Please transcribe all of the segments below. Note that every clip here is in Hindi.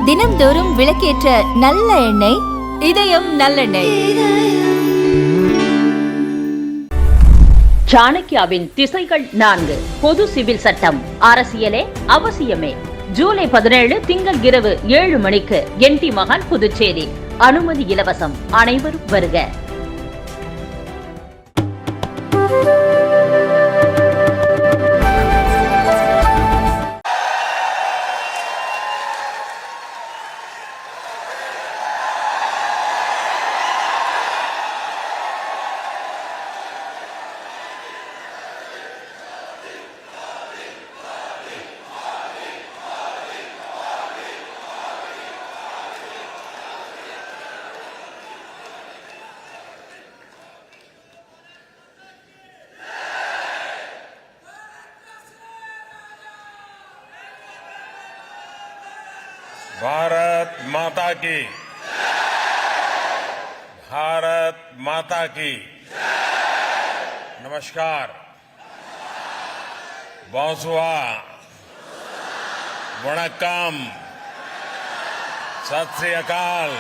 தினம்தோறும் விளக்கேற்ற நல்ல எண்ணெய் இதயம் நல்லெண்ணெய். சாணக்கியாவின் திசைகள் 4 பொது சிவில் சட்டம் அரசியலே அவசியமே. ஜூலை 17 திங்கள் இரவு 7 மணிக்கு NT மகான் புதுச்சேரி. அனுமதி இலவசம். அனைவரும் வருக. भारत माता की, भारत माता की। नमस्कार, बोंसुआ, वणक्कम, सत श्री अकाल,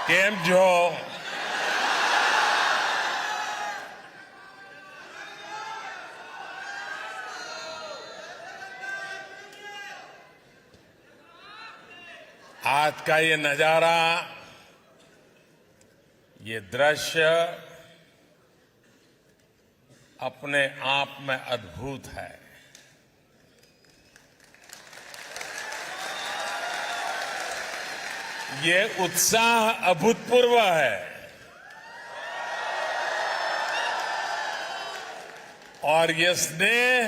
केम जो। आज का ये नजारा, ये दृश्य अपने आप में अद्भुत है। ये उत्साह अभूतपूर्व है और ये स्नेह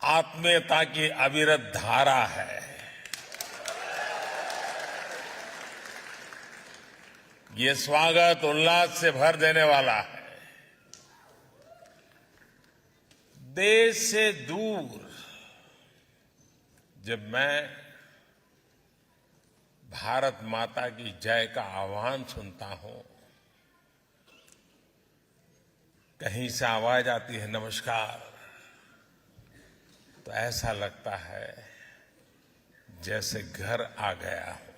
आत्मीयता की अविरत धारा है। ये स्वागत उल्लास से भर देने वाला है। देश से दूर जब मैं भारत माता की जय का आह्वान सुनता हूं, कहीं से आवाज आती है नमस्कार, तो ऐसा लगता है जैसे घर आ गया हो।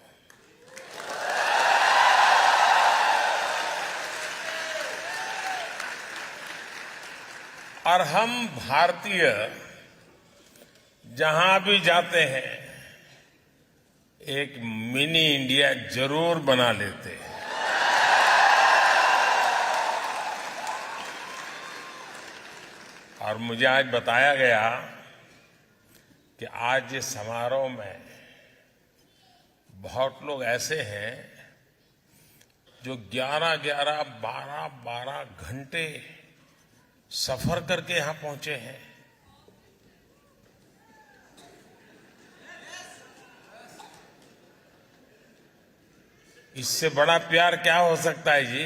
और हम भारतीय जहां भी जाते हैं एक मिनी इंडिया जरूर बना लेते हैं। और मुझे आज बताया गया कि आज इस समारोह में बहुत लोग ऐसे हैं जो 11-11, 12-12 घंटे सफर करके यहां पहुंचे हैं। इससे बड़ा प्यार क्या हो सकता है जी?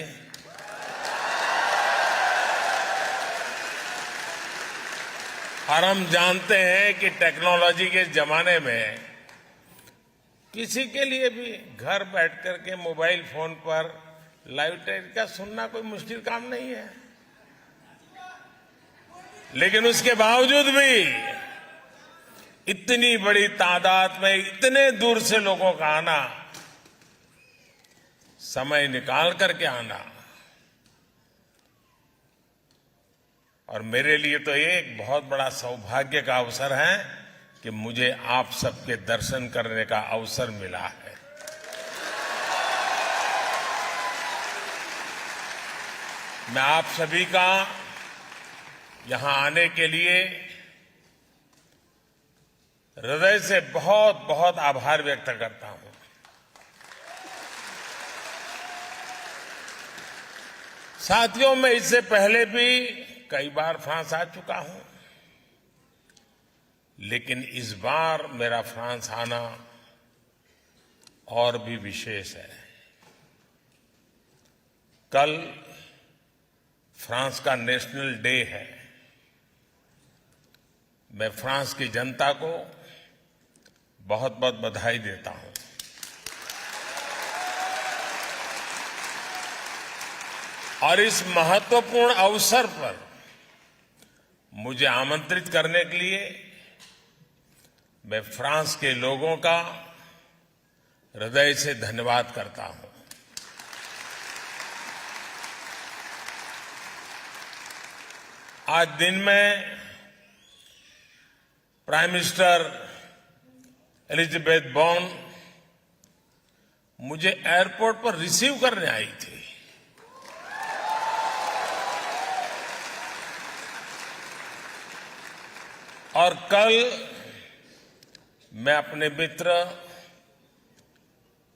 और हम जानते हैं कि टेक्नोलॉजी के जमाने में किसी के लिए भी घर बैठ करके मोबाइल फोन पर लाइव टेलीकास्ट सुनना कोई मुश्किल काम नहीं है। लेकिन उसके बावजूद भी इतनी बड़ी तादाद में इतने दूर से लोगों का आना, समय निकाल करके आना, और मेरे लिए तो ये एक बहुत बड़ा सौभाग्य का अवसर है कि मुझे आप सबके दर्शन करने का अवसर मिला है। मैं आप सभी का यहां आने के लिए हृदय से बहुत बहुत आभार व्यक्त करता हूं। साथियों, मैं इससे पहले भी कई बार फ्रांस आ चुका हूं, लेकिन इस बार मेरा फ्रांस आना और भी विशेष है। कल फ्रांस का नेशनल डे है। मैं फ्रांस की जनता को बहुत बहुत बधाई देता हूं। और इस महत्वपूर्ण अवसर पर मुझे आमंत्रित करने के लिए मैं फ्रांस के लोगों का हृदय से धन्यवाद करता हूं। आज दिन में प्राइम मिनिस्टर एलिजाबेथ बॉर्न मुझे एयरपोर्ट पर रिसीव करने आई थी। और कल मैं अपने मित्र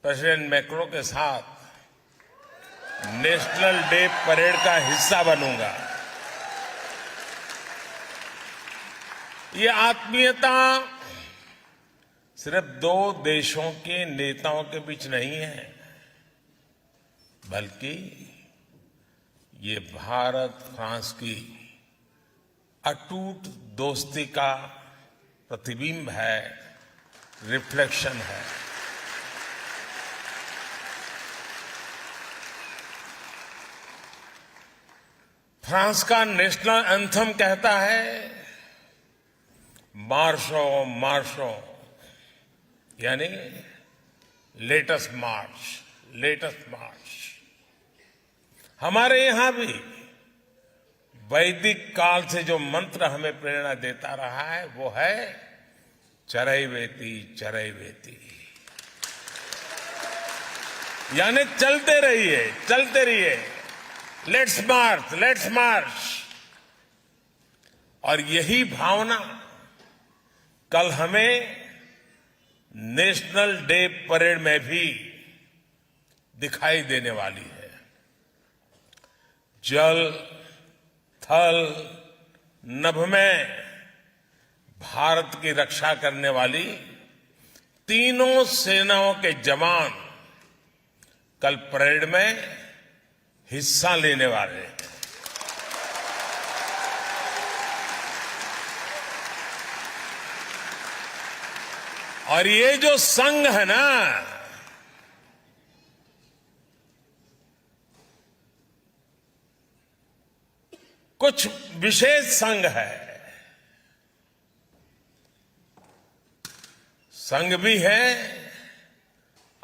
प्रेसिडेंट मैक्रो के साथ नेशनल डे परेड का हिस्सा बनूंगा। ये आत्मीयता सिर्फ दो देशों के नेताओं के बीच नहीं है, बल्कि ये भारत फ्रांस की अटूट दोस्ती का प्रतिबिंब है, रिफ्लेक्शन है। फ्रांस का नेशनल एंथम कहता है, मार्शो मार्शो, यानी लेटेस्ट मार्च, लेटेस्ट मार्च। हमारे यहां भी वैदिक काल से जो मंत्र हमें प्रेरणा देता रहा है वो है चरैवेति चरैवेति, यानी चलते रहिए, चलते रहिए, लेट्स मार्च, लेट्स मार्च। और यही भावना कल हमें नेशनल डे परेड में भी दिखाई देने वाली है। जल थल नभ में भारत की रक्षा करने वाली तीनों सेनाओं के जवान कल परेड में हिस्सा लेने वाले हैं। और ये जो संघ है ना, कुछ विशेष संघ है। संघ भी है,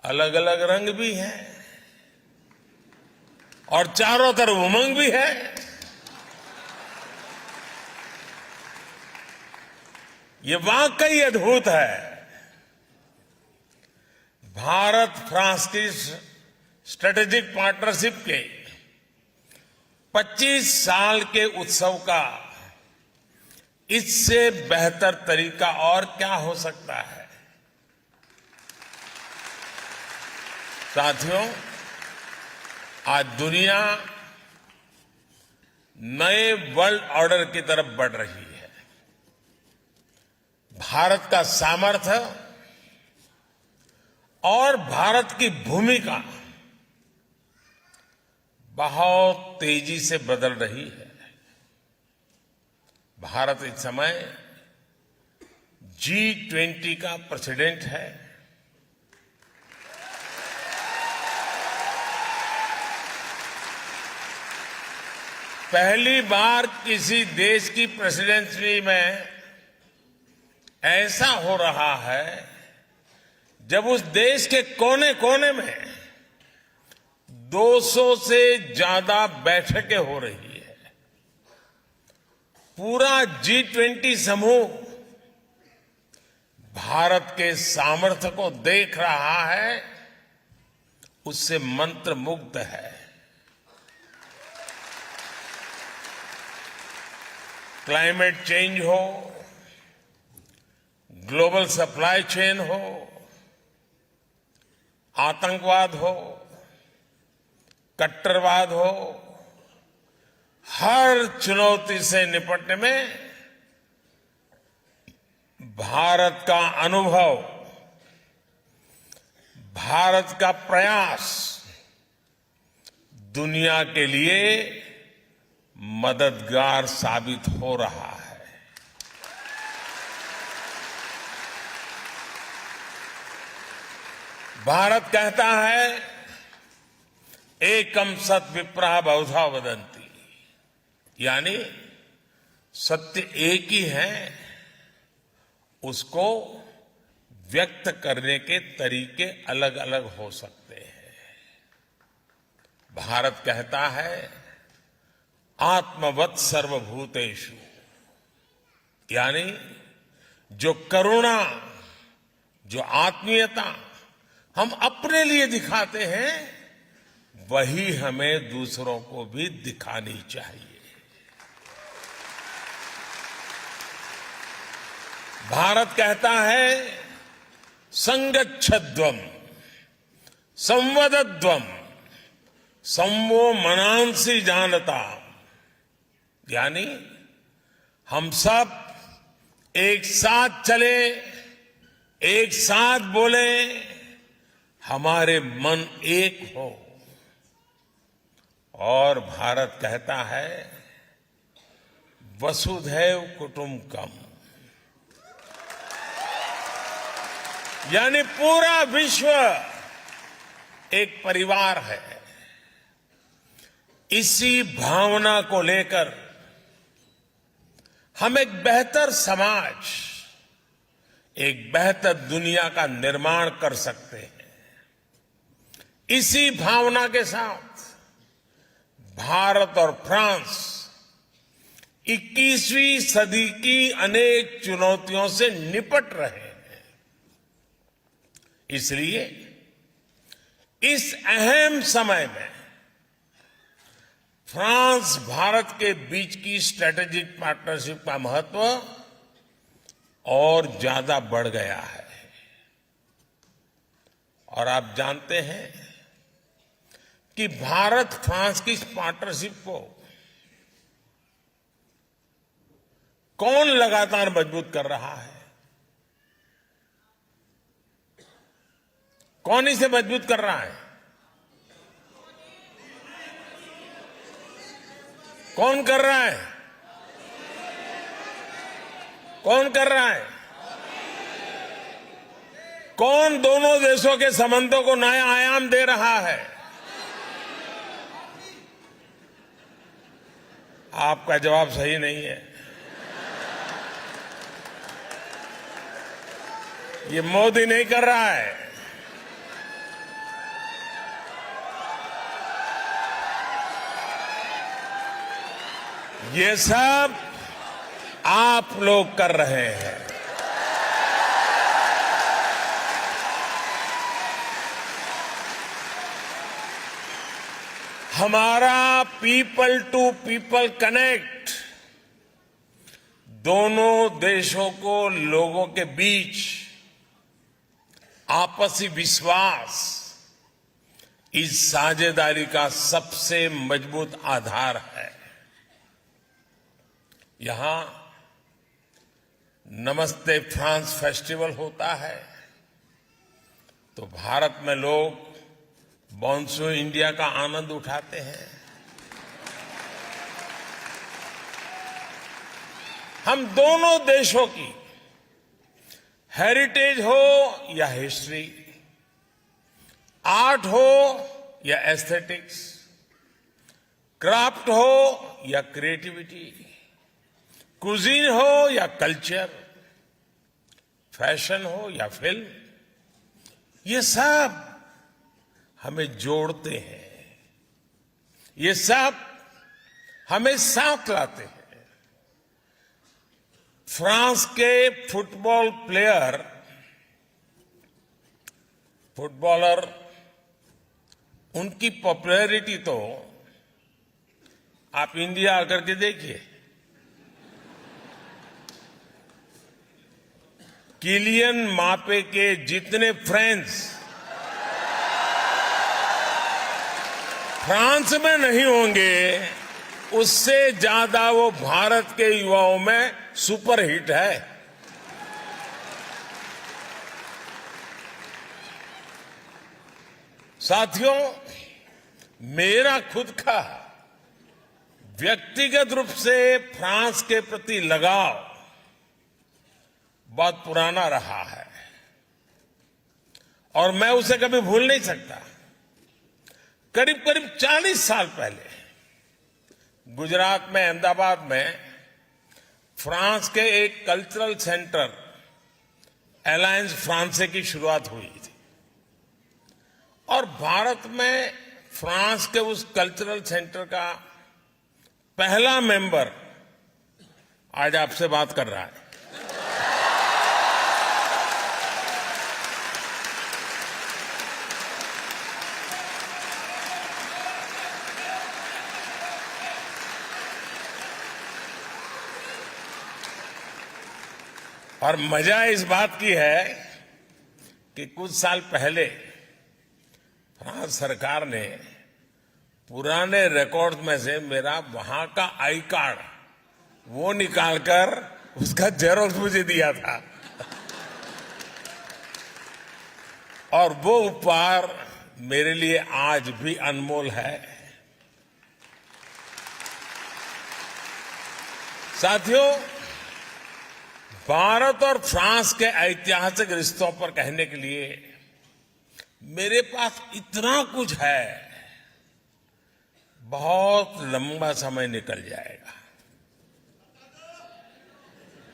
अलग अलग रंग भी है, और चारों तरफ उमंग भी है। ये वाकई अद्भुत है। भारत फ्रांस की स्ट्रेटेजिक पार्टनरशिप के 25 साल के उत्सव का इससे बेहतर तरीका और क्या हो सकता है। साथियों, आज दुनिया नए वर्ल्ड ऑर्डर की तरफ बढ़ रही है। भारत का सामर्थ्य और भारत की भूमिका बहुत तेजी से बदल रही है। भारत इस समय G20 का प्रेसिडेंट है। पहली बार किसी देश की प्रेसिडेंसी में ऐसा हो रहा है जब उस देश के कोने कोने में 200 से ज्यादा बैठकें हो रही है। पूरा G20 समूह भारत के सामर्थ्य को देख रहा है, उससे मंत्रमुग्ध है। क्लाइमेट चेंज हो, ग्लोबल सप्लाई चेन हो, आतंकवाद हो, कट्टरवाद हो, हर चुनौती से निपटने में भारत का अनुभव, भारत का प्रयास दुनिया के लिए मददगार साबित हो रहा है। भारत कहता है, एकम सत विप्रः बहुधा वदन्ति, यानी सत्य एक ही है, उसको व्यक्त करने के तरीके अलग अलग हो सकते हैं। भारत कहता है आत्मवत् सर्वभूतेषु, यानी जो करुणा, जो आत्मीयता हम अपने लिए दिखाते हैं, वही हमें दूसरों को भी दिखानी चाहिए। भारत कहता है संगच्छध्वम संवदध्वम संवो मनांसि जानता, यानी हम सब एक साथ चले, एक साथ बोले, हमारे मन एक हो। और भारत कहता है वसुधैव कुटुंबकम, यानी पूरा विश्व एक परिवार है। इसी भावना को लेकर हम एक बेहतर समाज, एक बेहतर दुनिया का निर्माण कर सकते हैं। इसी भावना के साथ भारत और फ्रांस 21वीं सदी की अनेक चुनौतियों से निपट रहे हैं। इसलिए इस अहम समय में फ्रांस भारत के बीच की स्ट्रेटेजिक पार्टनरशिप का महत्व और ज्यादा बढ़ गया है। और आप जानते हैं कि भारत फ्रांस की इस पार्टनरशिप को कौन लगातार मजबूत कर रहा है? कौन इसे मजबूत कर रहा है? कौन कर रहा है? कौन कर रहा है? कौन दोनों देशों के संबंधों को नया आयाम दे रहा है? आपका जवाब सही नहीं है। ये मोदी नहीं कर रहा है। ये सब आप लोग कर रहे हैं। हमारा पीपल टू पीपल कनेक्ट दोनों देशों को लोगों के बीच आपसी विश्वास, इस साझेदारी का सबसे मजबूत आधार है। यहां नमस्ते फ्रांस फेस्टिवल होता है तो भारत में लोग बॉन्सो इंडिया का आनंद उठाते हैं। हम दोनों देशों की हेरिटेज हो या हिस्ट्री, आर्ट हो या एस्थेटिक्स, क्राफ्ट हो या क्रिएटिविटी, कुजीन हो या कल्चर, फैशन हो या फिल्म, ये सब हमें जोड़ते हैं। ये सब हमें साथ लाते हैं। फ्रांस के फुटबॉलर, उनकी पॉपुलैरिटी तो आप इंडिया आकर के देखिए। किलियन मापे के जितने फ्रेंड्स फ्रांस में नहीं होंगे, उससे ज्यादा वो भारत के युवाओं में सुपरहिट है। साथियों, मेरा खुद का व्यक्तिगत रूप से फ्रांस के प्रति लगाव बहुत पुराना रहा है और मैं उसे कभी भूल नहीं सकता। करीब करीब 40 साल पहले गुजरात में, अहमदाबाद में फ्रांस के एक कल्चरल सेंटर अलायंस फ्रांसे की शुरुआत हुई थी और भारत में फ्रांस के उस कल्चरल सेंटर का पहला मेंबर आज आपसे बात कर रहा है। और मजा इस बात की है कि कुछ साल पहले फ्रांस सरकार ने पुराने रिकॉर्ड में से मेरा वहां का आई कार्ड वो निकालकर उसका जेरोक्स मुझे दिया था और वो उपहार मेरे लिए आज भी अनमोल है। साथियों, भारत और फ्रांस के ऐतिहासिक रिश्तों पर कहने के लिए मेरे पास इतना कुछ है, बहुत लंबा समय निकल जाएगा।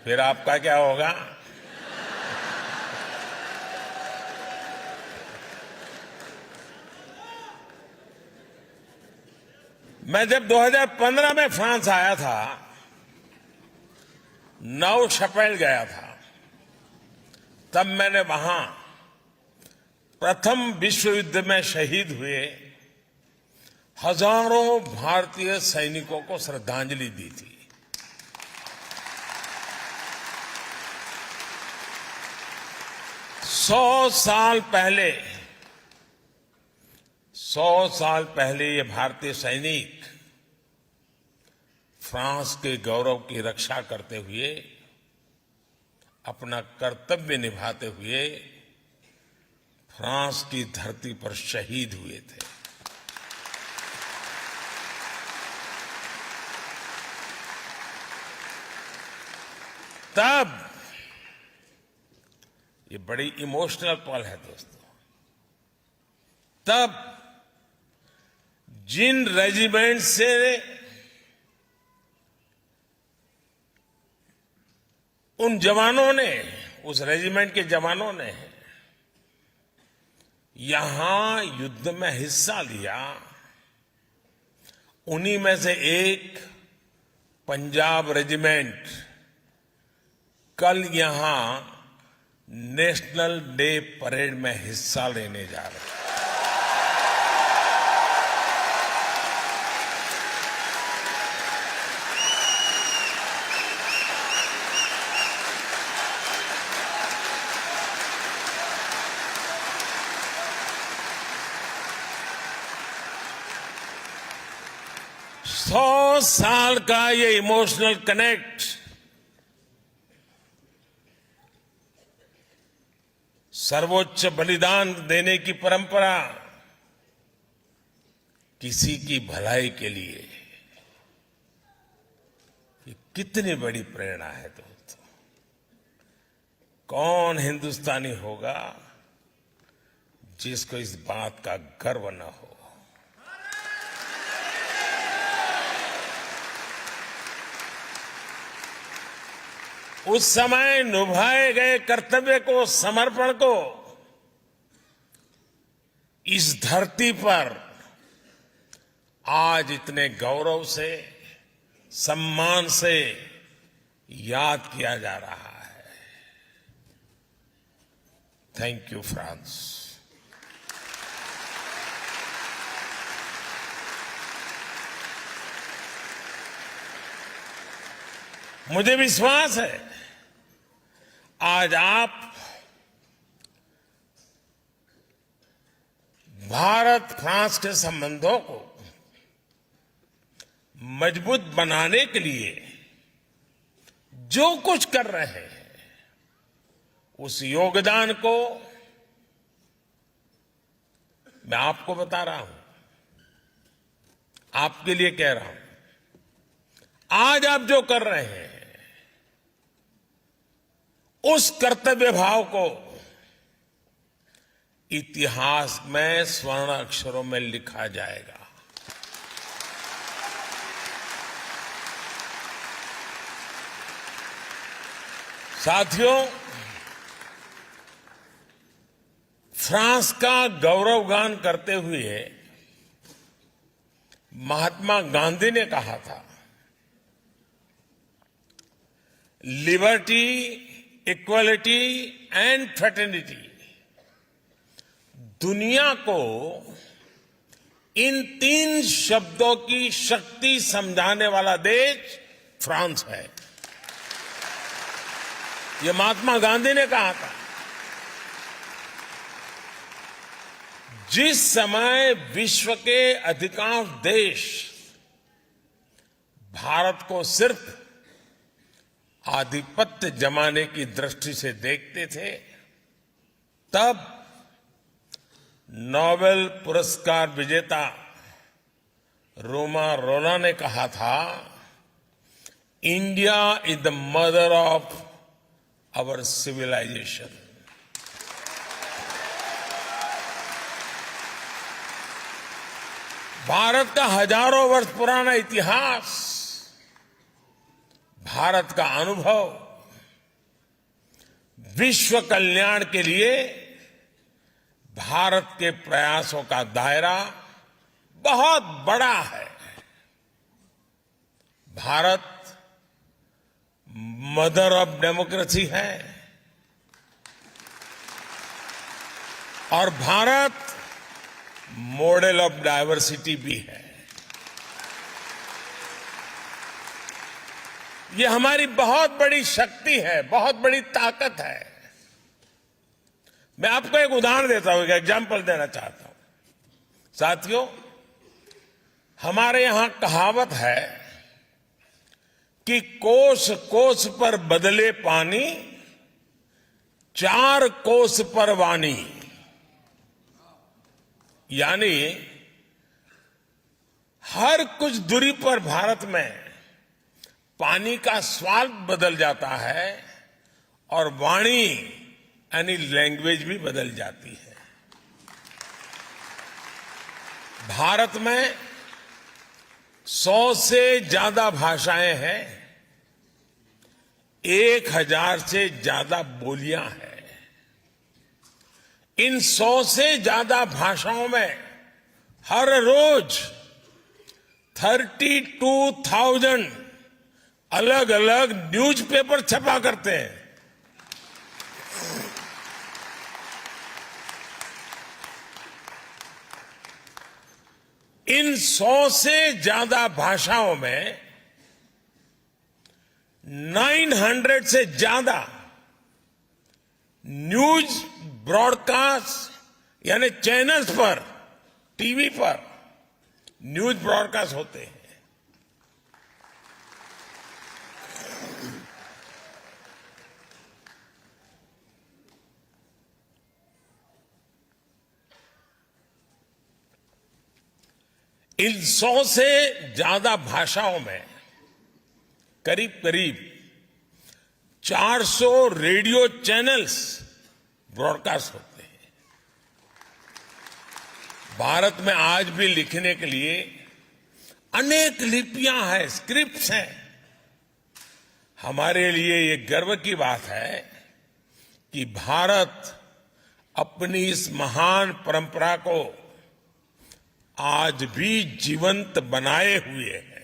फिर आपका क्या होगा? मैं जब 2015 में फ्रांस आया था, नौ शपेल गया था, तब मैंने वहां प्रथम विश्व युद्ध में शहीद हुए हजारों भारतीय सैनिकों को श्रद्धांजलि दी थी। सौ साल पहले ये भारतीय सैनिक फ्रांस के गौरव की रक्षा करते हुए, अपना कर्तव्य निभाते हुए फ्रांस की धरती पर शहीद हुए थे। तब ये बड़ी इमोशनल पल है दोस्तों। तब जिन रेजिमेंट से उन जवानों ने, उस रेजिमेंट के जवानों ने यहां युद्ध में हिस्सा लिया, उन्हीं में से एक पंजाब रेजिमेंट कल यहां नेशनल डे परेड में हिस्सा लेने जा रहे हैं। सौ साल का ये इमोशनल कनेक्ट सर्वोच्च बलिदान देने की परंपरा किसी की भलाई के लिए, ये कितनी बड़ी प्रेरणा है दोस्तों। कौन हिंदुस्तानी होगा जिसको इस बात का गर्व न हो। उस समय निभाए गए कर्तव्य को, समर्पण को इस धरती पर आज इतने गौरव से, सम्मान से याद किया जा रहा है। Thank you France. मुझे विश्वास है आज आप भारत फ्रांस के संबंधों को मजबूत बनाने के लिए जो कुछ कर रहे हैं, उस योगदान को मैं आपको बता रहा हूं, आपके लिए कह रहा हूं। आज आप जो कर रहे हैं उस कर्तव्य भाव को इतिहास में स्वर्ण अक्षरों में लिखा जाएगा। साथियों, फ्रांस का गौरवगान करते हुए महात्मा गांधी ने कहा था, लिबर्टी, इक्वलिटी एंड फ्रेटर्निटी। दुनिया को इन 3 शब्दों की शक्ति समझाने वाला देश फ्रांस है। ये महात्मा गांधी ने कहा था। जिस समय विश्व के अधिकांश देश भारत को सिर्फ आधिपत्य जमाने की दृष्टि से देखते थे, तब नोबेल पुरस्कार विजेता रोमा रोला ने कहा था, India is the mother of our civilization. Bharat का हजारों वर्ष पुराना इतिहास, भारत का अनुभव विश्व कल्याण के लिए भारत के प्रयासों का दायरा बहुत बड़ा है। भारत मदर ऑफ डेमोक्रेसी है और भारत मॉडल ऑफ डायवर्सिटी भी है। ये हमारी बहुत बड़ी शक्ति है, बहुत बड़ी ताकत है। मैं आपको एक उदाहरण देता हूं, एक एग्जाम्पल देना चाहता हूं। साथियों, हमारे यहां कहावत है कि कोस कोस पर बदले पानी, 4 कोस पर वाणी। यानी हर कुछ दूरी पर भारत में पानी का स्वाद बदल जाता है और वाणी यानी लैंग्वेज भी बदल जाती है। भारत में 100 से ज्यादा भाषाएं हैं, 1000 से ज्यादा बोलियां हैं। इन 100 से ज्यादा भाषाओं में हर रोज 32,000 अलग अलग न्यूज़पेपर छपा करते हैं। इन 100 से ज्यादा भाषाओं में 900 से ज्यादा न्यूज ब्रॉडकास्ट यानी चैनल्स पर, टीवी पर न्यूज ब्रॉडकास्ट होते हैं। इन 100 से ज्यादा भाषाओं में करीब करीब 400 रेडियो चैनल्स ब्रॉडकास्ट होते हैं। भारत में आज भी लिखने के लिए अनेक लिपियां हैं, स्क्रिप्ट्स हैं। हमारे लिए ये गर्व की बात है कि भारत अपनी इस महान परंपरा को आज भी जीवंत बनाए हुए है।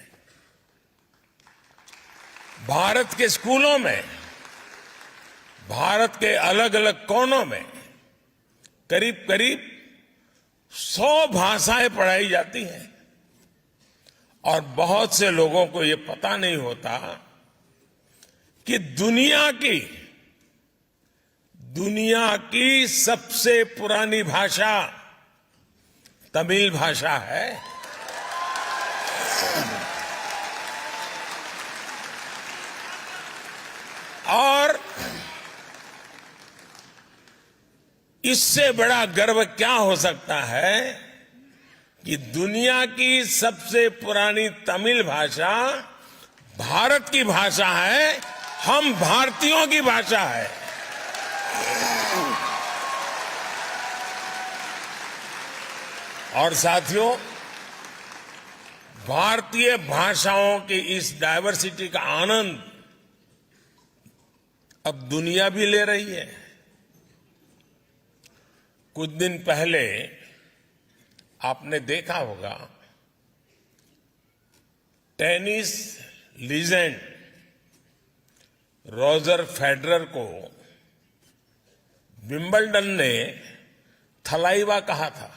भारत के स्कूलों में, भारत के अलग अलग कोनों में करीब करीब 100 भाषाएं पढ़ाई जाती हैं और बहुत से लोगों को ये पता नहीं होता कि दुनिया की सबसे पुरानी भाषा तमिल भाषा है। और इससे बड़ा गर्व क्या हो सकता है कि दुनिया की सबसे पुरानी तमिल भाषा भारत की भाषा है, हम भारतीयों की भाषा है। और साथियों, भारतीय भाषाओं की इस डायवर्सिटी का आनंद अब दुनिया भी ले रही है। कुछ दिन पहले आपने देखा होगा, टेनिस लीजेंड रॉजर फेडरर को विंबलडन ने थलाइवा कहा था।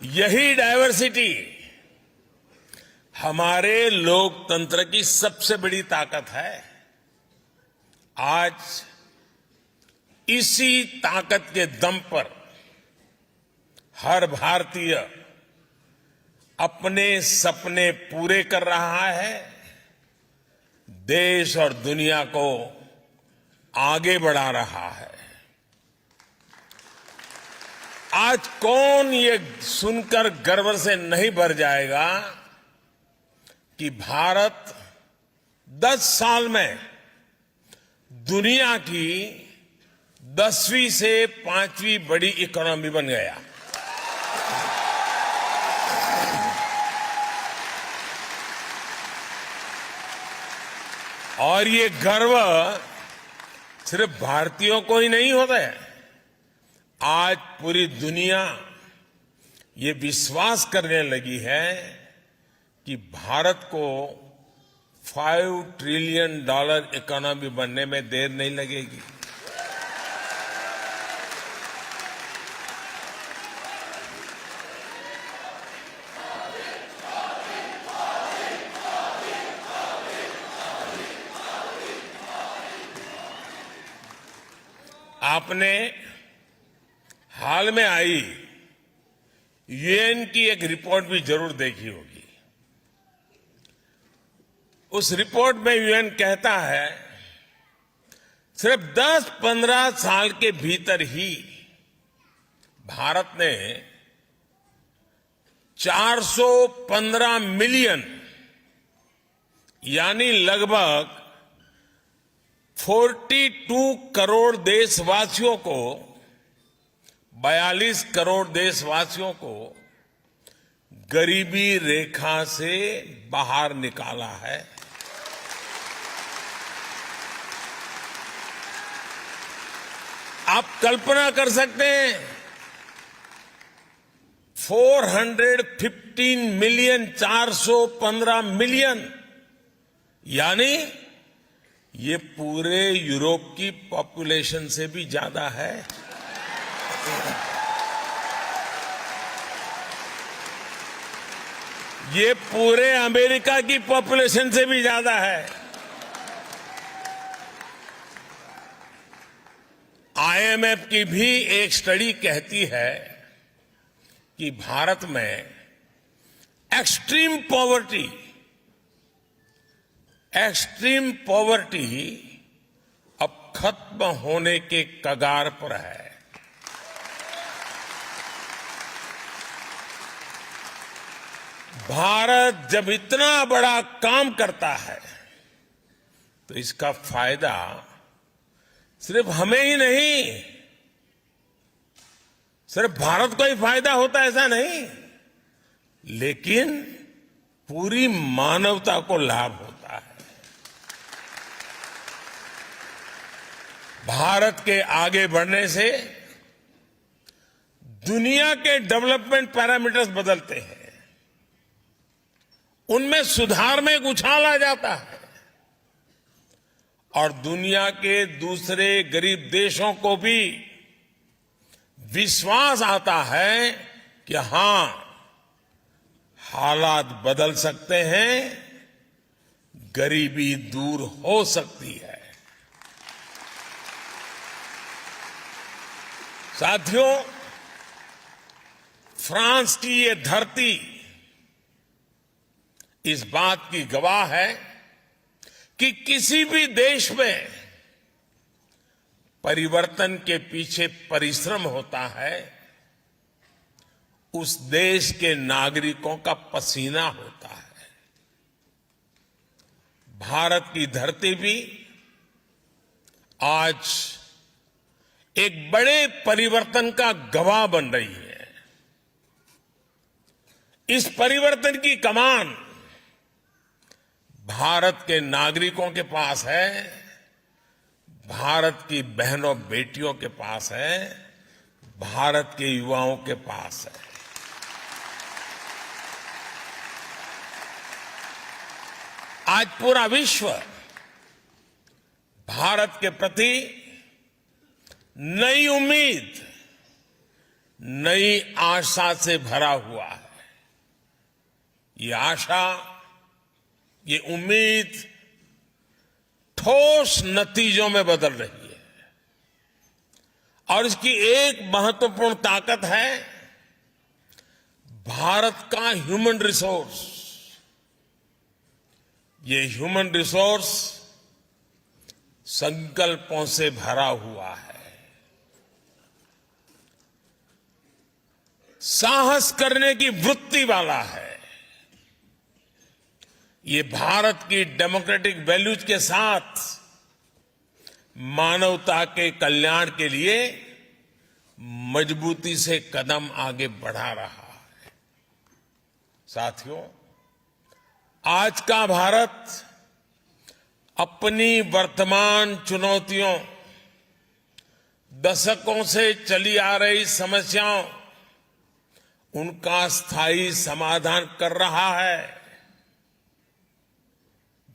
यही डायवर्सिटी हमारे लोकतंत्र की सबसे बड़ी ताकत है। आज इसी ताकत के दम पर हर भारतीय अपने सपने पूरे कर रहा है, देश और दुनिया को आगे बढ़ा रहा है। आज कौन ये सुनकर गर्व से नहीं भर जाएगा कि भारत 10 साल में दुनिया की 10वीं से 5वीं बड़ी इकोनॉमी बन गया। और ये गर्व सिर्फ भारतीयों को ही नहीं होता है। आज पूरी दुनिया ये विश्वास करने लगी है कि भारत को $5 ट्रिलियन इकोनॉमी बनने में देर नहीं लगेगी। आपने हाल में आई यूएन की एक रिपोर्ट भी जरूर देखी होगी। उस रिपोर्ट में यूएन कहता है, सिर्फ 10-15 साल के भीतर ही भारत ने 415 मिलियन यानी लगभग 42 करोड़ देशवासियों को 42 करोड़ देशवासियों को गरीबी रेखा से बाहर निकाला है। आप कल्पना कर सकते हैं, 415 मिलियन, 415 मिलियन यानी ये पूरे यूरोप की पॉपुलेशन से भी ज्यादा है। ये पूरे अमेरिका की पॉपुलेशन से भी ज्यादा है। आईएमएफ की भी एक स्टडी कहती है कि भारत में एक्सट्रीम पॉवर्टी अब खत्म होने के कगार पर है। भारत जब इतना बड़ा काम करता है तो इसका फायदा सिर्फ हमें ही नहीं, सिर्फ भारत को ही फायदा होता है ऐसा नहीं, लेकिन पूरी मानवता को लाभ होता है। भारत के आगे बढ़ने से दुनिया के डेवलपमेंट पैरामीटर्स बदलते हैं, उनमें सुधार में एक उछाल आ जाता है और दुनिया के दूसरे गरीब देशों को भी विश्वास आता है कि हां, हालात बदल सकते हैं, गरीबी दूर हो सकती है। साथियों, फ्रांस की ये धरती इस बात की गवाह है कि किसी भी देश में परिवर्तन के पीछे परिश्रम होता है, उस देश के नागरिकों का पसीना होता है। भारत की धरती भी आज एक बड़े परिवर्तन का गवाह बन रही है। इस परिवर्तन की कमान भारत के नागरिकों के पास है, भारत की बहनों बेटियों के पास है, भारत के युवाओं के पास है। आज पूरा विश्व भारत के प्रति नई उम्मीद, नई आशा से भरा हुआ है। ये आशा, ये उम्मीद ठोस नतीजों में बदल रही है और इसकी एक महत्वपूर्ण ताकत है भारत का ह्यूमन रिसोर्स। ये ह्यूमन रिसोर्स संकल्पों से भरा हुआ है, साहस करने की वृत्ति वाला है। ये भारत की डेमोक्रेटिक वैल्यूज के साथ मानवता के कल्याण के लिए मजबूती से कदम आगे बढ़ा रहा है। साथियों, आज का भारत अपनी वर्तमान चुनौतियों, दशकों से चली आ रही समस्याओं, उनका स्थायी समाधान कर रहा है।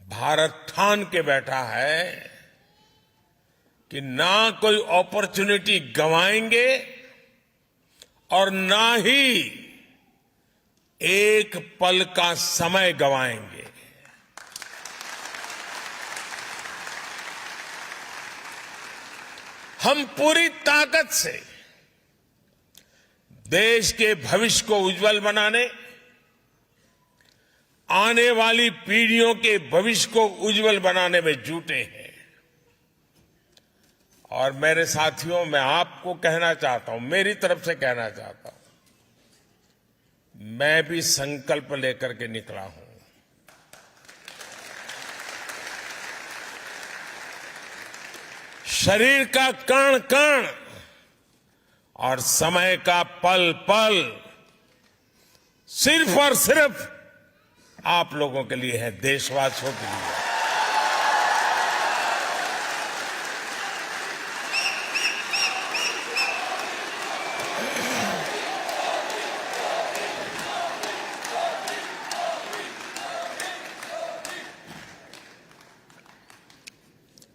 भारत ठान के बैठा है कि ना कोई अपॉर्चुनिटी गंवाएंगे और ना ही एक पल का समय गंवाएंगे। हम पूरी ताकत से देश के भविष्य को उज्जवल बनाने, आने वाली पीढ़ियों के भविष्य को उज्जवल बनाने में जुटे हैं। और मेरे साथियों, मैं आपको कहना चाहता हूं, मेरी तरफ से कहना चाहता हूं, मैं भी संकल्प लेकर के निकला हूं। शरीर का कण कण और समय का पल पल सिर्फ और सिर्फ आप लोगों के लिए है, देशवासियों के लिए।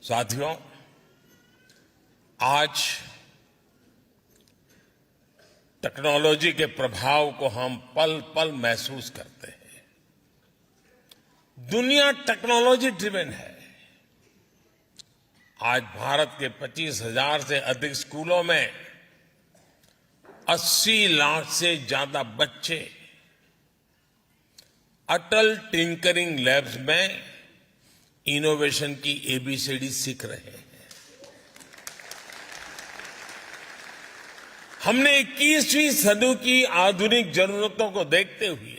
साथियों, आज टेक्नोलॉजी के प्रभाव को हम पल पल महसूस करते हैं। दुनिया टेक्नोलॉजी ड्रिवन है। आज भारत के 25,000 से अधिक स्कूलों में 80 लाख से ज्यादा बच्चे अटल टिंकरिंग लैब्स में इनोवेशन की एबीसीडी सीख रहे हैं। हमने 21वीं सदी की आधुनिक जरूरतों को देखते हुए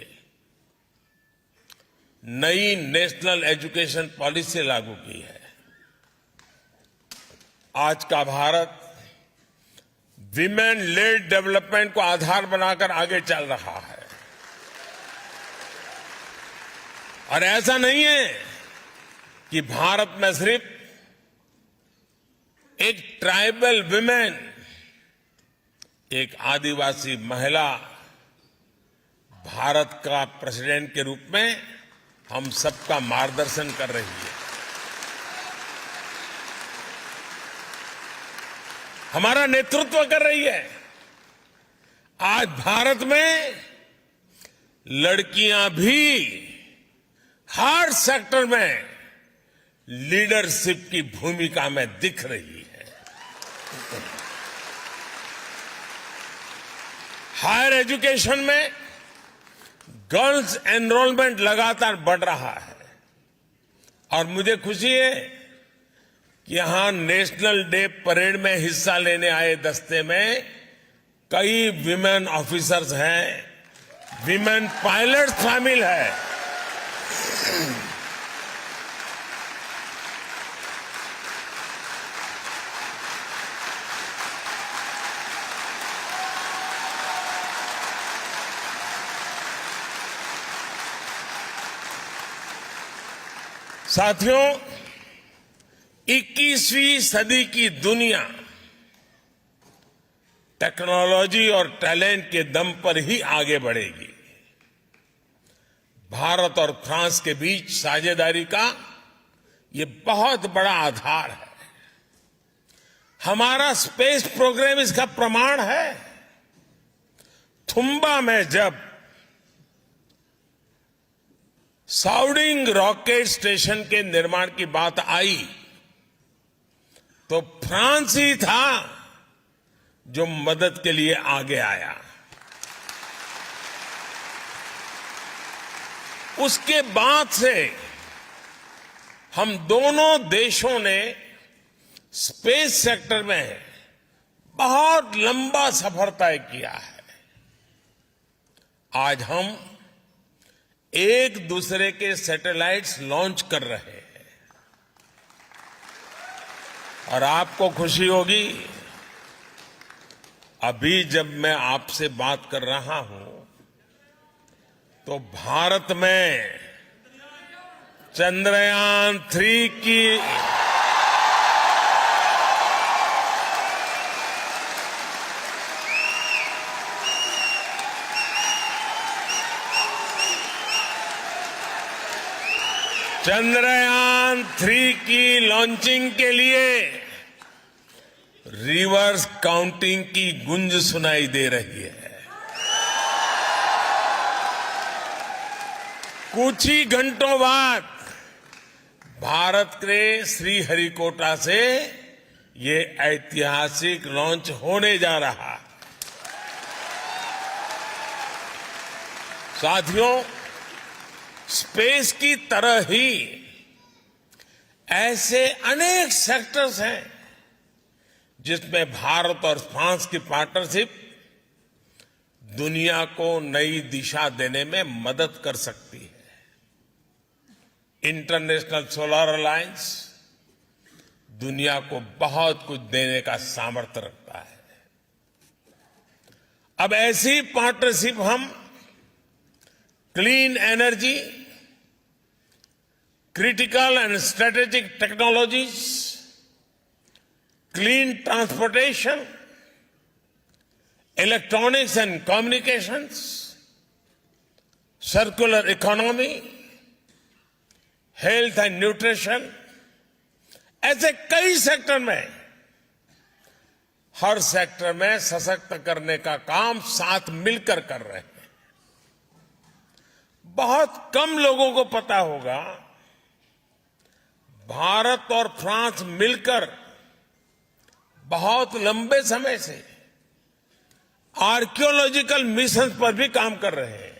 नई नेशनल एजुकेशन पॉलिसी लागू की है। आज का भारत विमेन लेड डेवलपमेंट को आधार बनाकर आगे चल रहा है। और ऐसा नहीं है कि भारत में सिर्फ एक ट्राइबल विमेन, एक आदिवासी महिला भारत का प्रेसिडेंट के रूप में हम सबका मार्गदर्शन कर रही है। हमारा नेतृत्व कर रही है। आज भारत में लड़कियां भी हर सेक्टर में लीडरशिप की भूमिका में दिख रही है। हायर एजुकेशन में गर्ल्स एनरोलमेंट लगातार बढ़ रहा है और मुझे खुशी है कि यहां नेशनल डे परेड में हिस्सा लेने आए दस्ते में कई विमेन ऑफिसर्स हैं, विमेन पायलट शामिल है। साथियों, 21वीं सदी की दुनिया टेक्नोलॉजी और टैलेंट के दम पर ही आगे बढ़ेगी। भारत और फ्रांस के बीच साझेदारी का ये बहुत बड़ा आधार है। हमारा स्पेस प्रोग्राम इसका प्रमाण है। थुम्बा में जब साउडिंग रॉकेट स्टेशन के निर्माण की बात आई तो फ्रांस ही था जो मदद के लिए आगे आया। उसके बाद से हम दोनों देशों ने स्पेस सेक्टर में बहुत लंबा सफर तय किया है। आज हम एक दूसरे के सैटेलाइट्स लॉन्च कर रहे हैं और आपको खुशी होगी, अभी जब मैं आपसे बात कर रहा हूं तो भारत में चंद्रयान 3 की लॉन्चिंग के लिए रिवर्स काउंटिंग की गूंज सुनाई दे रही है। कुछ ही घंटों बाद भारत के श्रीहरिकोटा से ये ऐतिहासिक लॉन्च होने जा रहा है। साथियों, स्पेस की तरह ही ऐसे अनेक सेक्टर्स हैं जिसमें भारत और फ्रांस की पार्टनरशिप दुनिया को नई दिशा देने में मदद कर सकती है। इंटरनेशनल सोलर अलायंस दुनिया को बहुत कुछ देने का सामर्थ्य रखता है। अब ऐसी पार्टनरशिप हम clean energy, critical and strategic technologies, clean transportation, electronics and communications, circular economy, health and nutrition, ऐसे कई सेक्टर में, हर सेक्टर में सशक्त करने का काम साथ मिलकर कर रहे हैं। बहुत कम लोगों को पता होगा, भारत और फ्रांस मिलकर बहुत लंबे समय से आर्कियोलॉजिकल मिशन पर भी काम कर रहे हैं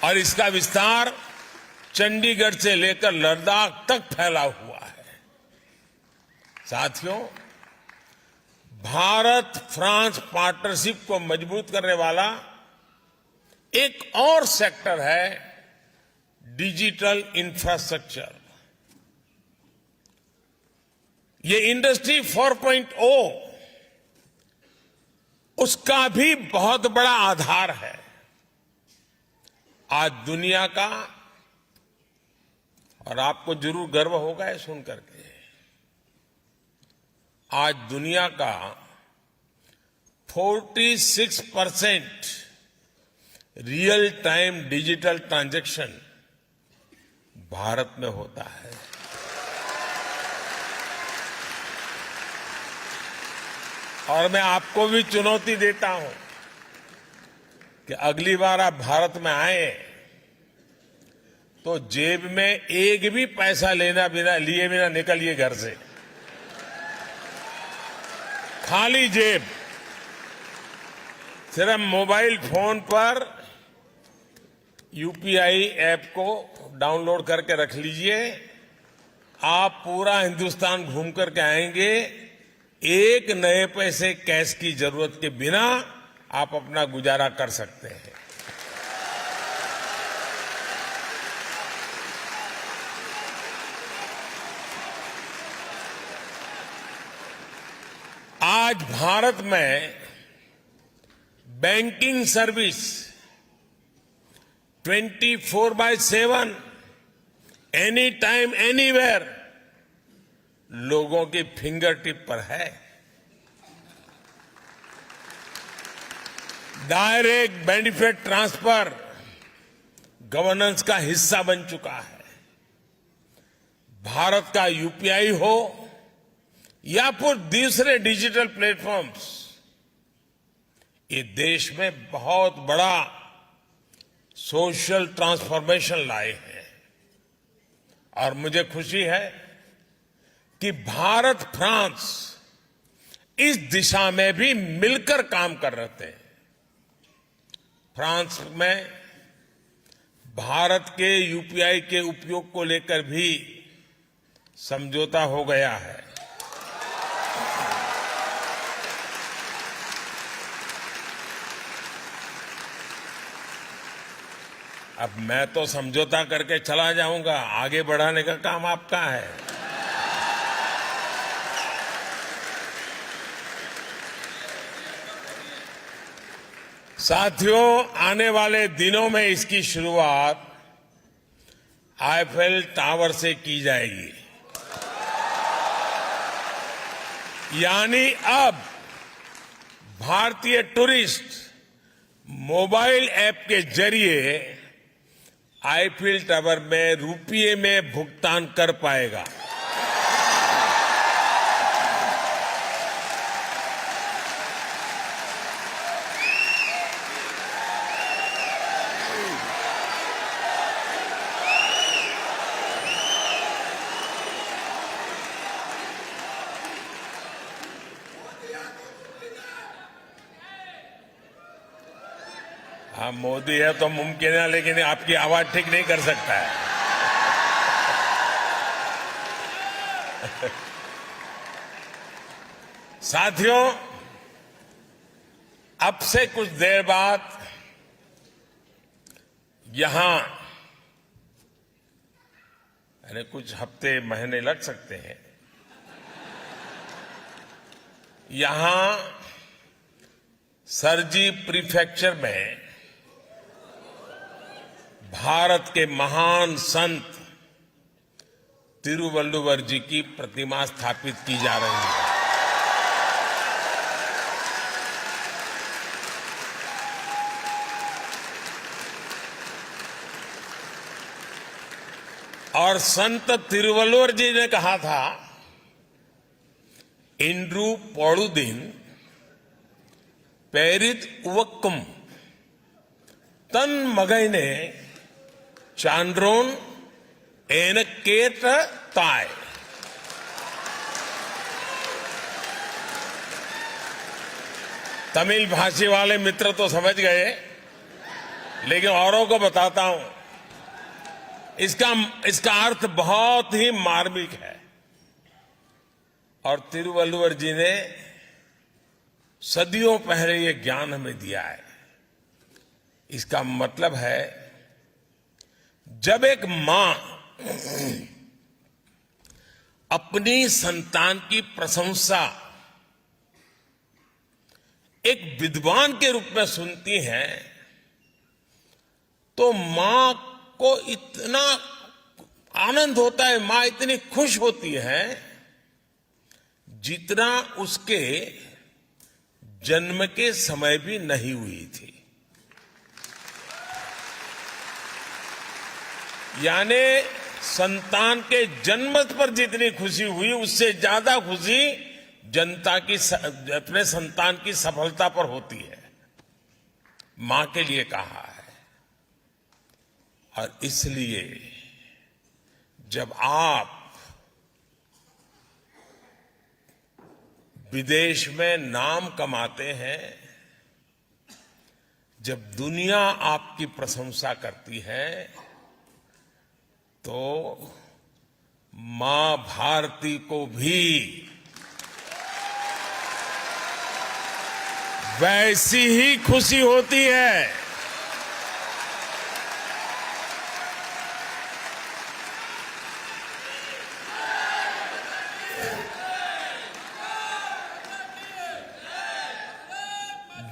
और इसका विस्तार चंडीगढ़ से लेकर लद्दाख तक फैला हुआ है। साथियों, भारत फ्रांस पार्टनरशिप को मजबूत करने वाला एक और सेक्टर है डिजिटल इंफ्रास्ट्रक्चर। ये इंडस्ट्री 4.0 उसका भी बहुत बड़ा आधार है। आज दुनिया का, और आपको जरूर गर्व होगा ये सुन करके, आज दुनिया का 46% real time digital transaction Bharat में होता है। और मैं आपको भी चुनौती देता हूं कि अगली बार आप भारत में आए तो जेब में एक भी पैसा लिए बिना निकलिए घर से। खाली जेब, सिर्फ मोबाइल फोन पर यूपीआई ऐप को डाउनलोड करके रख लीजिए। आप पूरा हिंदुस्तान घूम करके आएंगे, एक नए पैसे कैश की जरूरत के बिना आप अपना गुजारा कर सकते हैं। आज भारत में banking service 24/7 any time anywhere लोगों की फिंगर टिप पर है। डायरेक्ट बेनिफिट ट्रांसफर गवर्नेंस का हिस्सा बन चुका है। भारत का यूपीआई हो या फिर दूसरे डिजिटल प्लेटफॉर्म्स, ये देश में बहुत बड़ा सोशल ट्रांसफॉर्मेशन लाए हैं। और मुझे खुशी है कि भारत फ्रांस इस दिशा में भी मिलकर काम कर रहे थे। फ्रांस में भारत के यूपीआई के उपयोग को लेकर भी समझौता हो गया है। अब मैं तो समझौता करके चला जाऊंगा, आगे बढ़ाने का काम आपका है। साथियों, आने वाले दिनों में इसकी शुरुआत आईफेल टावर से की जाएगी। यानी अब भारतीय टूरिस्ट मोबाइल ऐप के जरिए आईफेल टावर में रुपये में भुगतान कर पाएगा। हाँ, मोदी है तो मुमकिन है, लेकिन आपकी आवाज ठीक नहीं कर सकता है। साथियों, अब से कुछ देर बाद यहां, यानी कुछ हफ्ते महीने लग सकते हैं, यहां सरजी प्रीफेक्चर में भारत के महान संत तिरुवल्लुवर जी की प्रतिमा स्थापित की जा रही है। और संत तिरुवल्लुवर जी ने कहा था, इंद्रू पौड़ुदिन पेरित उवक्कुम तन मगैने चांद्रोन एनकेट ताय। तमिल भाषी वाले मित्र तो समझ गए, लेकिन औरों को बताता हूं। इसका अर्थ बहुत ही मार्मिक है और तिरुवल्लुवर जी ने सदियों पहले ये ज्ञान हमें दिया है। इसका मतलब है, जब एक मां अपनी संतान की प्रशंसा एक विद्वान के रूप में सुनती है, तो मां को इतना आनंद होता है, मां इतनी खुश होती है, जितना उसके जन्म के समय भी नहीं हुई थी। यानी संतान के जन्म पर जितनी खुशी हुई, उससे ज्यादा खुशी जनता की अपने संतान की सफलता पर होती है। मां के लिए कहा है। और इसलिए जब आप विदेश में नाम कमाते हैं, जब दुनिया आपकी प्रशंसा करती है, तो मां भारती को भी वैसी ही खुशी होती है।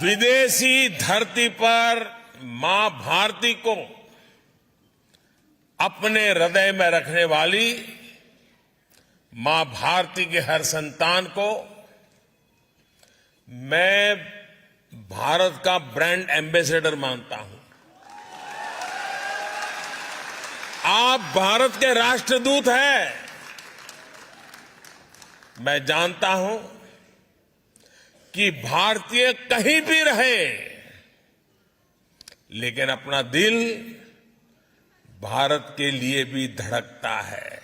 विदेशी धरती पर मां भारती को अपने हृदय में रखने वाली मां भारती के हर संतान को मैं भारत का ब्रांड एम्बेसडर मानता हूं। आप भारत के राष्ट्रदूत हैं। मैं जानता हूं कि भारतीय कहीं भी रहे, लेकिन अपना दिल भारत के लिए भी धड़कता है।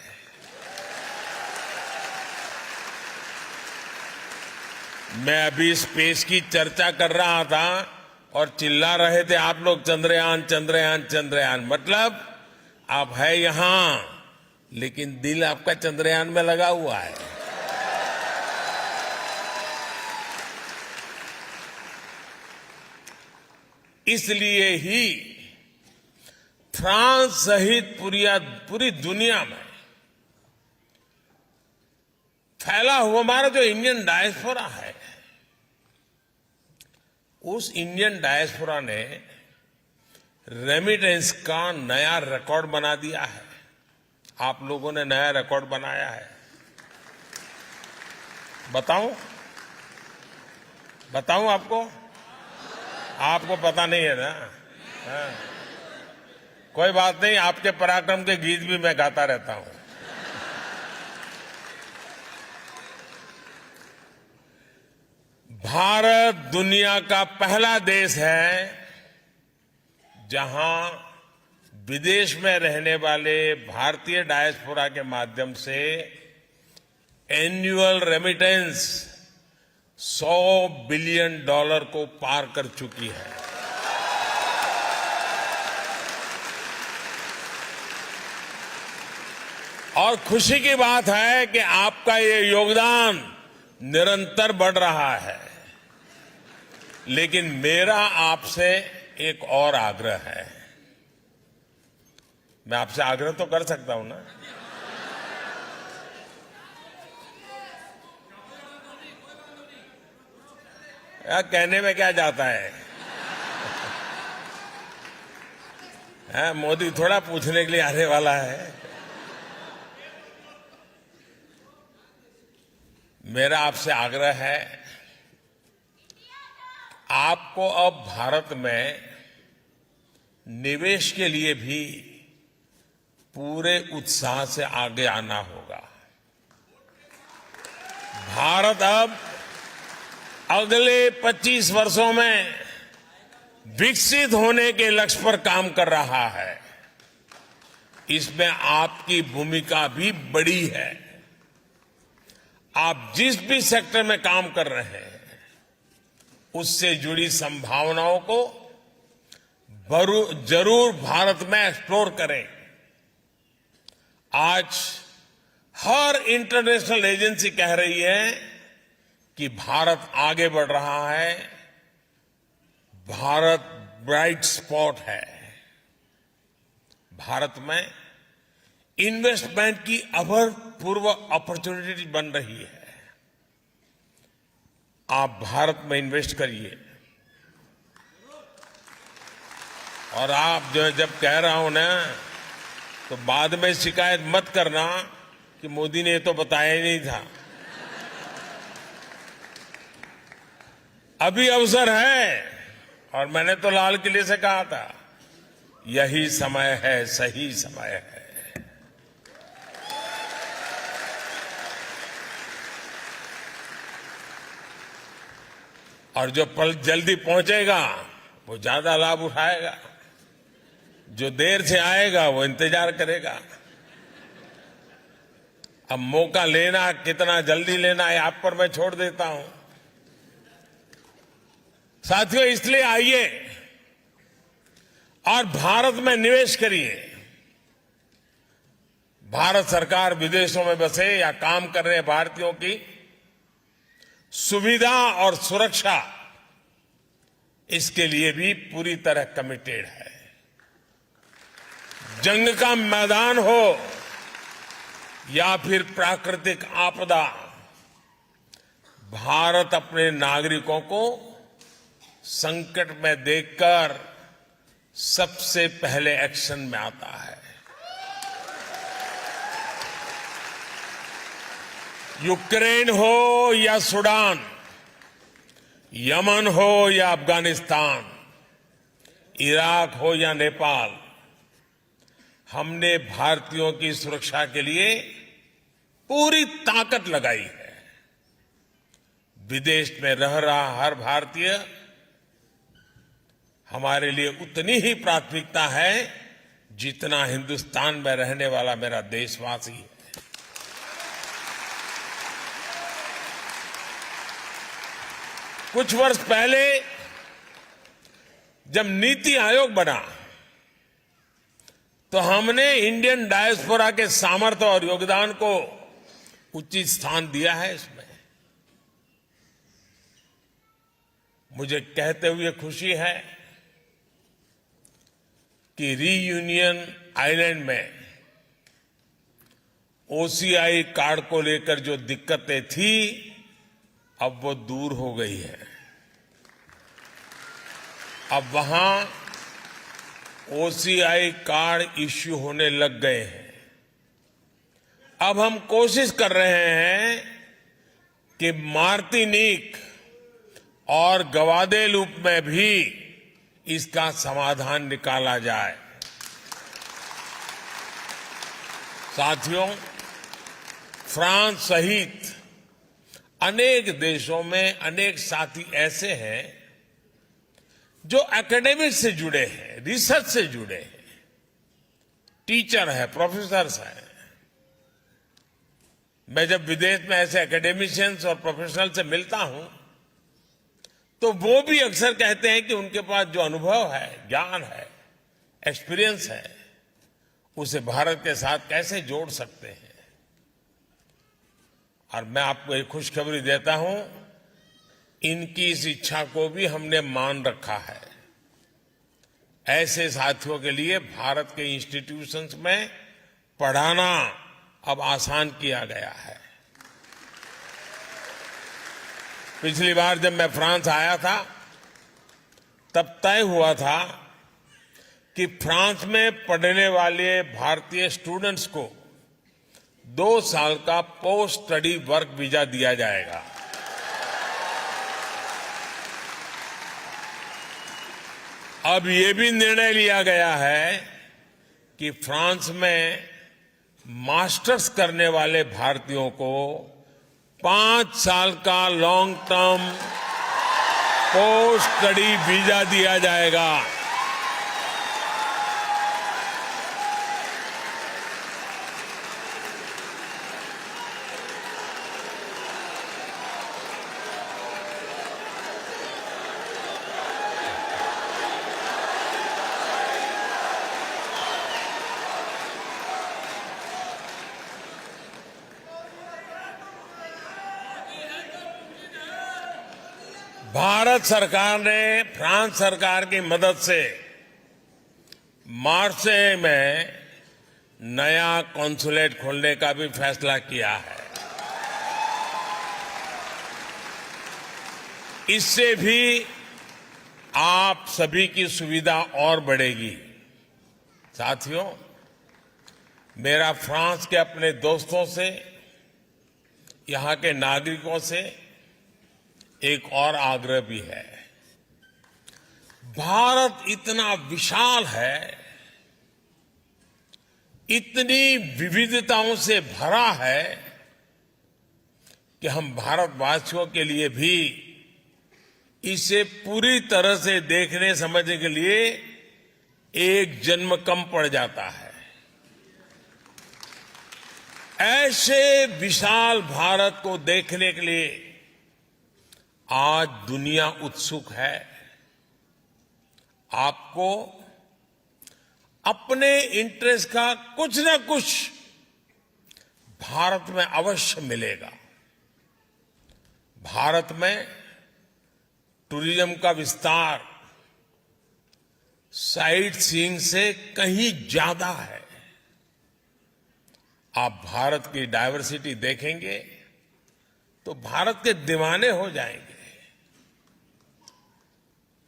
मैं अभी स्पेस की चर्चा कर रहा था और चिल्ला रहे थे आप लोग, चंद्रयान चंद्रयान चंद्रयान। मतलब आप है यहां, लेकिन दिल आपका चंद्रयान में लगा हुआ है। इसलिए ही फ्रांस सहित पूरी दुनिया में फैला हुआ हमारा जो इंडियन डायस्पोरा है, उस इंडियन डायस्पोरा ने रेमिटेंस का नया रिकॉर्ड बना दिया है। आप लोगों ने नया रिकॉर्ड बनाया है। बताऊं आपको? आपको पता नहीं है ना? हाँ। कोई बात नहीं, आपके पराक्रम के गीत भी मैं गाता रहता हूं। भारत दुनिया का पहला देश है जहां विदेश में रहने वाले भारतीय डायस्पोरा के माध्यम से एनुअल रेमिटेंस $100 बिलियन को पार कर चुकी है। और खुशी की बात है कि आपका ये योगदान निरंतर बढ़ रहा है। लेकिन मेरा आपसे एक और आग्रह है। मैं आपसे आग्रह तो कर सकता हूं ना? या कहने में क्या जाता है? मोदी थोड़ा पूछने के लिए आने वाला है। मेरा आपसे आग्रह है, आपको अब भारत में निवेश के लिए भी पूरे उत्साह से आगे आना होगा। भारत अब अगले 25 वर्षों में विकसित होने के लक्ष्य पर काम कर रहा है। इसमें आपकी भूमिका भी बड़ी है। आप जिस भी सेक्टर में काम कर रहे हैं, उससे जुड़ी संभावनाओं को जरूर भारत में एक्सप्लोर करें। आज हर इंटरनेशनल एजेंसी कह रही है कि भारत आगे बढ़ रहा है, भारत ब्राइट स्पॉट है। भारत में इन्वेस्टमेंट की अभूतपूर्व अपॉर्चुनिटी बन रही है। आप भारत में इन्वेस्ट करिए। और आप जो जब कह रहा हूं ना, तो बाद में शिकायत मत करना कि मोदी ने तो बताया ही नहीं था। अभी अवसर है, और मैंने तो लाल किले से कहा था, यही समय है, सही समय है। और जो पल जल्दी पहुंचेगा वो ज्यादा लाभ उठाएगा, जो देर से आएगा वो इंतजार करेगा। अब मौका लेना, कितना जल्दी लेना है, आप पर मैं छोड़ देता हूं। साथियों, इसलिए आइए और भारत में निवेश करिए। भारत सरकार विदेशों में बसे या काम कर रहे भारतीयों की सुविधा और सुरक्षा, इसके लिए भी पूरी तरह कमिटेड है। जंग का मैदान हो या फिर प्राकृतिक आपदा, भारत अपने नागरिकों को संकट में देखकर सबसे पहले एक्शन में आता है। यूक्रेन हो या सूडान, यमन हो या अफगानिस्तान, इराक हो या नेपाल, हमने भारतीयों की सुरक्षा के लिए पूरी ताकत लगाई है। विदेश में रह रहा हर भारतीय हमारे लिए उतनी ही प्राथमिकता है जितना हिंदुस्तान में रहने वाला मेरा देशवासी है। कुछ वर्ष पहले जब नीति आयोग बना तो हमने इंडियन डायस्पोरा के सामर्थ्य और योगदान को उचित स्थान दिया है। इसमें मुझे कहते हुए खुशी है कि रीयूनियन आइलैंड में ओसीआई कार्ड को लेकर जो दिक्कतें थी अब वो दूर हो गई है। अब वहां ओसीआई कार्ड इश्यू होने लग गए हैं। अब हम कोशिश कर रहे हैं कि मार्टिनिक और ग्वादेलूप में भी इसका समाधान निकाला जाए। साथियों, फ्रांस सहित अनेक देशों में अनेक साथी ऐसे हैं जो एकेडमिक से जुड़े हैं, रिसर्च से जुड़े हैं, टीचर है, प्रोफेसर्स हैं। मैं जब विदेश में ऐसे एकेडमिशियंस और प्रोफेशनल से मिलता हूं तो वो भी अक्सर कहते हैं कि उनके पास जो अनुभव है, ज्ञान है, एक्सपीरियंस है, उसे भारत के साथ कैसे जोड़ सकते हैं। और मैं आपको एक खुशखबरी देता हूं, इनकी इस इच्छा को भी हमने मान रखा है। ऐसे साथियों के लिए भारत के इंस्टीट्यूशंस में पढ़ाना अब आसान किया गया है। पिछली बार जब मैं फ्रांस आया था तब तय हुआ था कि फ्रांस में पढ़ने वाले भारतीय स्टूडेंट्स को 2 साल का पोस्ट स्टडी वर्क वीजा दिया जाएगा। अब ये भी निर्णय लिया गया है कि फ्रांस में मास्टर्स करने वाले भारतीयों को 5 साल का long term post study visa दिया जाएगा। भारत सरकार ने फ्रांस सरकार की मदद से मार्से में नया कॉन्सुलेट खोलने का भी फैसला किया है। इससे भी आप सभी की सुविधा और बढ़ेगी। साथियों, मेरा फ्रांस के अपने दोस्तों से, यहां के नागरिकों से एक और आग्रह भी है। भारत इतना विशाल है, इतनी विविधताओं से भरा है कि हम भारतवासियों के लिए भी इसे पूरी तरह से देखने समझने के लिए एक जन्म कम पड़ जाता है। ऐसे विशाल भारत को देखने के लिए आज दुनिया उत्सुक है। आपको अपने इंटरेस्ट का कुछ न कुछ भारत में अवश्य मिलेगा। भारत में टूरिज्म का विस्तार साइट सीइंग से कहीं ज्यादा है। आप भारत की डायवर्सिटी देखेंगे तो भारत के दीवाने हो जाएंगे।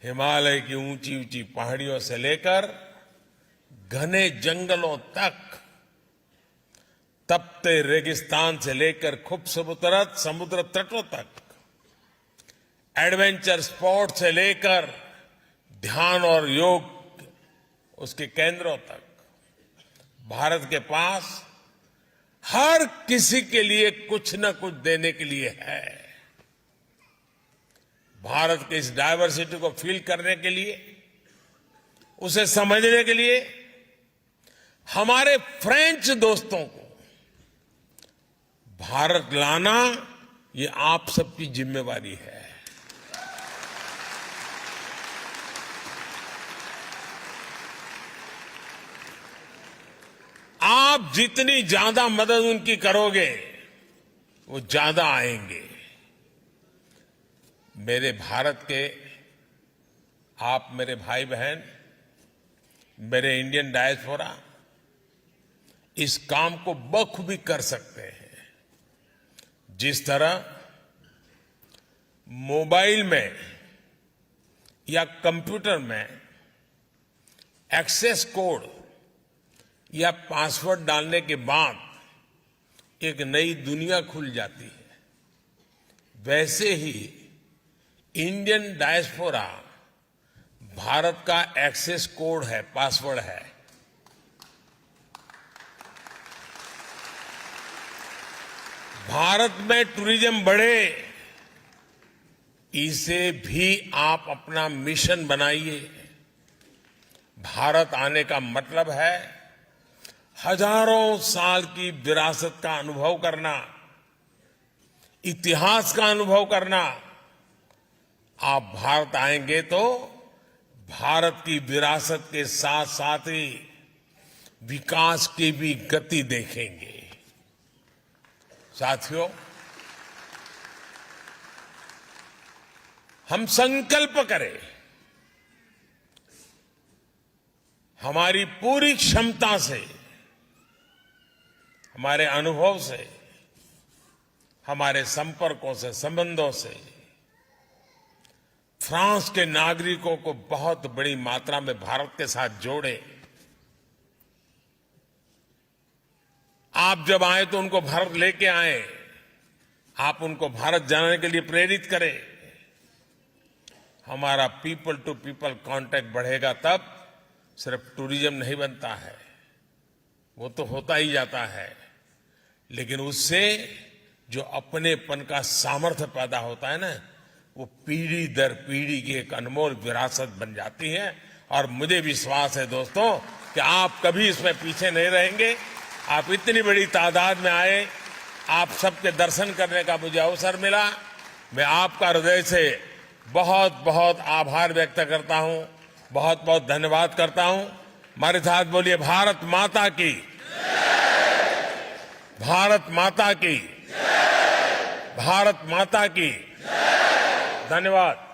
हिमालय की ऊंची ऊंची पहाड़ियों से लेकर घने जंगलों तक, तपते रेगिस्तान से लेकर खूबसूरत समुद्र तटों तक, एडवेंचर स्पोर्ट से लेकर ध्यान और योग उसके केंद्रों तक, भारत के पास हर किसी के लिए कुछ न कुछ देने के लिए है। भारत के इस डायवर्सिटी को फील करने के लिए, उसे समझने के लिए हमारे फ्रेंच दोस्तों को भारत लाना ये आप सबकी जिम्मेवारी है। आप जितनी ज्यादा मदद उनकी करोगे वो ज्यादा आएंगे। मेरे भारत के आप मेरे भाई बहन, मेरे इंडियन डायस्पोरा इस काम को बखूबी कर सकते हैं। जिस तरह मोबाइल में या कंप्यूटर में एक्सेस कोड या पासवर्ड डालने के बाद एक नई दुनिया खुल जाती है, वैसे ही इंडियन डायस्पोरा भारत का एक्सेस कोड है, पासवर्ड है। भारत में टूरिज्म बढ़े, इसे भी आप अपना मिशन बनाइए। भारत आने का मतलब है हजारों साल की विरासत का अनुभव करना, इतिहास का अनुभव करना। आप भारत आएंगे तो भारत की विरासत के साथ साथ ही विकास की भी गति देखेंगे। साथियों, हम संकल्प करें, हमारी पूरी क्षमता से, हमारे अनुभव से, हमारे संपर्कों से, संबंधों से फ्रांस के नागरिकों को बहुत बड़ी मात्रा में भारत के साथ जोड़े। आप जब आए तो उनको भारत लेके आए, आप उनको भारत जाने के लिए प्रेरित करें। हमारा पीपल टू पीपल कांटेक्ट बढ़ेगा तब सिर्फ टूरिज्म नहीं बनता है, वो तो होता ही जाता है, लेकिन उससे जो अपनेपन का सामर्थ्य पैदा होता है ना, वो पीढ़ी दर पीढ़ी की एक अनमोल विरासत बन जाती है। और मुझे विश्वास है दोस्तों कि आप कभी इसमें पीछे नहीं रहेंगे। आप इतनी बड़ी तादाद में आए, आप सबके दर्शन करने का मुझे अवसर मिला। मैं आपका हृदय से बहुत बहुत आभार व्यक्त करता हूं, बहुत बहुत धन्यवाद करता हूं। हमारे साथ बोलिए भारत माता की, भारत माता की, भारत माता की। धन्यवाद।